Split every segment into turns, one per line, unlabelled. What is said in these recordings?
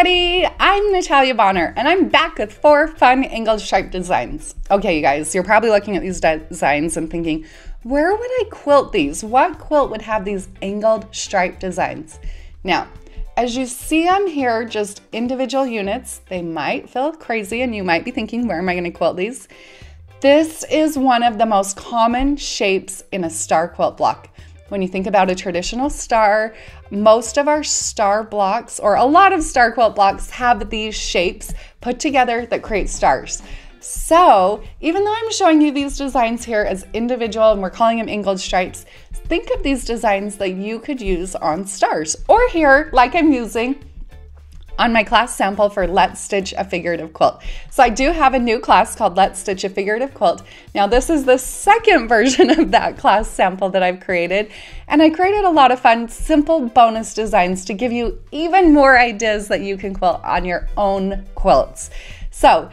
everybody, I'm Natalia Bonner and I'm back with 4 fun angled stripe designs. Okay, you guys, you're probably looking at these designs and thinking, where would I quilt these? What quilt would have these angled stripe designs? Now, as you see on here, just individual units, they might feel crazy and you might be thinking, where am I going to quilt these? This is one of the most common shapes in a star quilt block. When you think about a traditional star, most of our star blocks, or a lot of star quilt blocks, have these shapes put together that create stars. So even though I'm showing you these designs here as individual and we're calling them angled stripes, think of these designs that you could use on stars, or here, like I'm using on my class sample for Let's Stitch a Figurative Quilt. So I do have a new class called Let's Stitch a Figurative Quilt. Now this is the second version of that class sample that I've created, and I created a lot of fun, simple bonus designs to give you even more ideas that you can quilt on your own quilts. So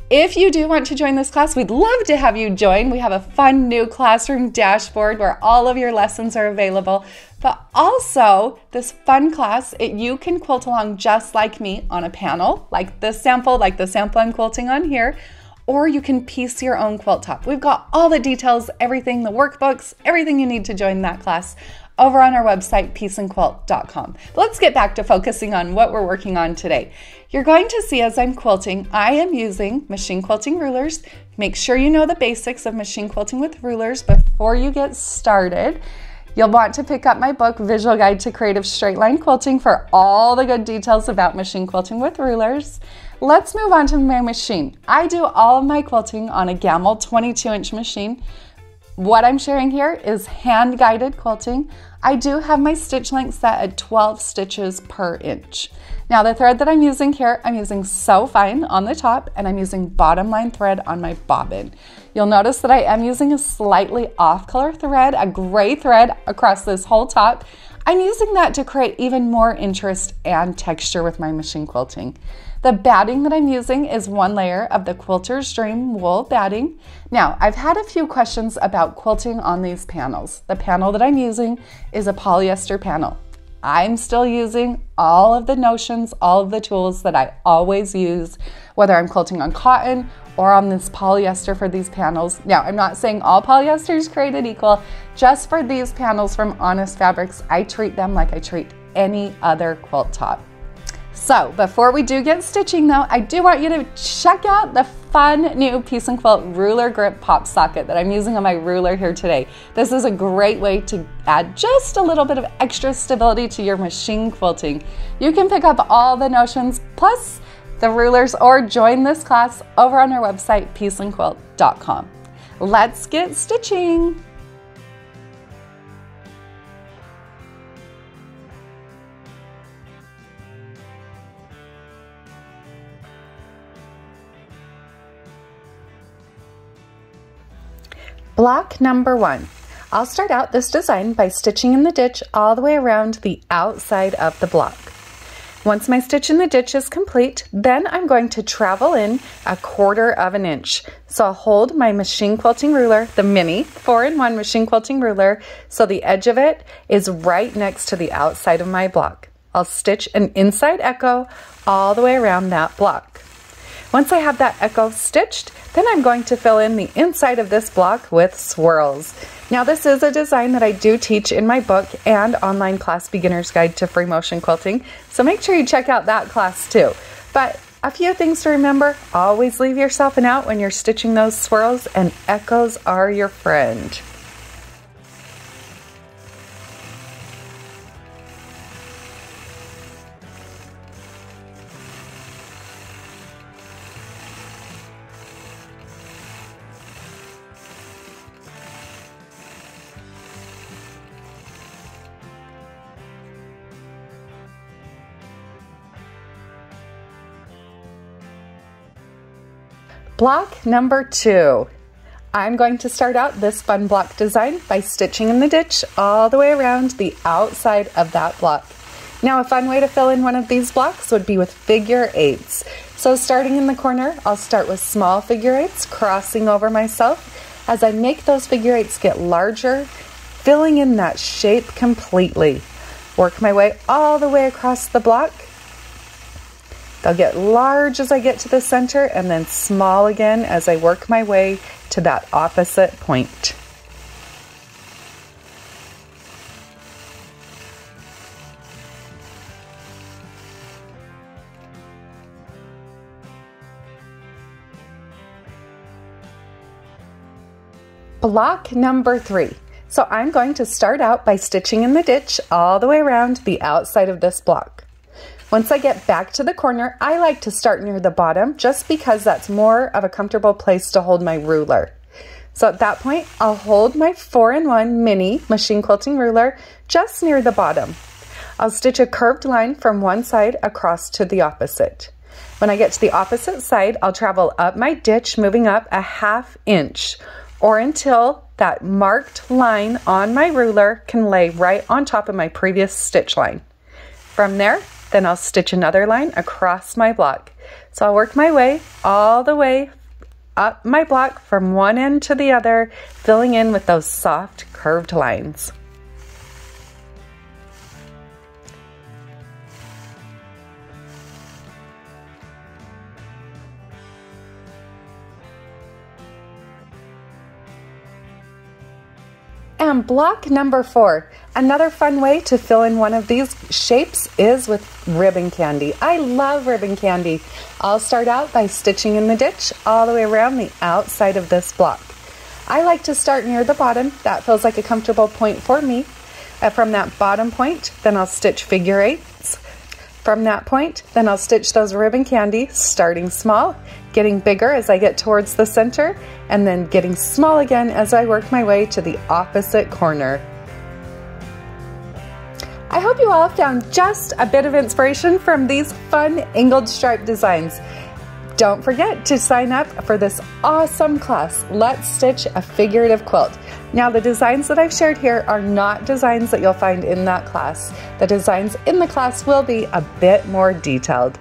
if you do want to join this class, we'd love to have you join. We have a fun new classroom dashboard where all of your lessons are available. But also, this fun class, you can quilt along just like me on a panel, like the sample I'm quilting on here, or you can piece your own quilt top. We've got all the details, everything, the workbooks, everything you need to join that class over on our website, pieceandquilt.com. Let's get back to focusing on what we're working on today. You're going to see as I'm quilting, I am using machine quilting rulers. Make sure you know the basics of machine quilting with rulers before you get started. You'll want to pick up my book, Visual Guide to Creative Straight Line Quilting, for all the good details about machine quilting with rulers. Let's move on to my machine. I do all of my quilting on a Gammill 22-inch machine. What I'm sharing here is hand-guided quilting. I do have my stitch length set at 12 stitches per inch. Now the thread that I'm using here, I'm using So Fine on the top and I'm using bottom line thread on my bobbin. You'll notice that I am using a slightly off-color thread, a gray thread across this whole top. I'm using that to create even more interest and texture with my machine quilting. The batting that I'm using is 1 layer of the Quilter's Dream wool batting. Now, I've had a few questions about quilting on these panels. The panel that I'm using is a polyester panel. I'm still using all of the notions, all of the tools that I always use, whether I'm quilting on cotton or on this polyester for these panels. Now, I'm not saying all polyester is created equal. Just for these panels from Honest Fabrics, I treat them like I treat any other quilt top. So before we do get stitching though, I do want you to check out the fun new Piece and Quilt ruler grip pop socket that I'm using on my ruler here today. This is a great way to add just a little bit of extra stability to your machine quilting. You can pick up all the notions plus the rulers or join this class over on our website, pieceandquilt.com. Let's get stitching. Block number 1. I'll start out this design by stitching in the ditch all the way around the outside of the block. Once my stitch in the ditch is complete, then I'm going to travel in 1/4 of an inch. So I'll hold my machine quilting ruler, the mini 4-in-1 machine quilting ruler, so the edge of it is right next to the outside of my block. I'll stitch an inside echo all the way around that block. Once I have that echo stitched, then I'm going to fill in the inside of this block with swirls. Now this is a design that I do teach in my book and online class Beginner's Guide to Free Motion Quilting, so make sure you check out that class too. But a few things to remember: always leave yourself an out when you're stitching those swirls, and echoes are your friend. Block number 2. I'm going to start out this fun block design by stitching in the ditch all the way around the outside of that block. Now a fun way to fill in one of these blocks would be with figure 8s. So starting in the corner, I'll start with small figure 8s, crossing over myself. As I make those figure 8s get larger, filling in that shape completely. Work my way all the way across the block. They'll get large as I get to the center and then small again as I work my way to that opposite point. Block number 3. So I'm going to start out by stitching in the ditch all the way around the outside of this block. Once I get back to the corner, I like to start near the bottom just because that's more of a comfortable place to hold my ruler. So at that point, I'll hold my 4-in-1 mini machine quilting ruler just near the bottom. I'll stitch a curved line from one side across to the opposite. When I get to the opposite side, I'll travel up my ditch, moving up a 1/2 inch, or until that marked line on my ruler can lay right on top of my previous stitch line. From there, then I'll stitch another line across my block. So I'll work my way all the way up my block from one end to the other, filling in with those soft curved lines. And block number 4. Another fun way to fill in one of these shapes is with ribbon candy. I love ribbon candy. I'll start out by stitching in the ditch all the way around the outside of this block. I like to start near the bottom. That feels like a comfortable point for me. From that bottom point, then I'll stitch figure 8s. From that point, then I'll stitch those ribbon candy, starting small, getting bigger as I get towards the center, and then getting small again as I work my way to the opposite corner. I hope you all found just a bit of inspiration from these fun angled stripe designs. Don't forget to sign up for this awesome class, Let's Stitch a Figurative Quilt. Now, the designs that I've shared here are not designs that you'll find in that class. The designs in the class will be a bit more detailed.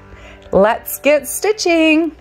Let's get stitching!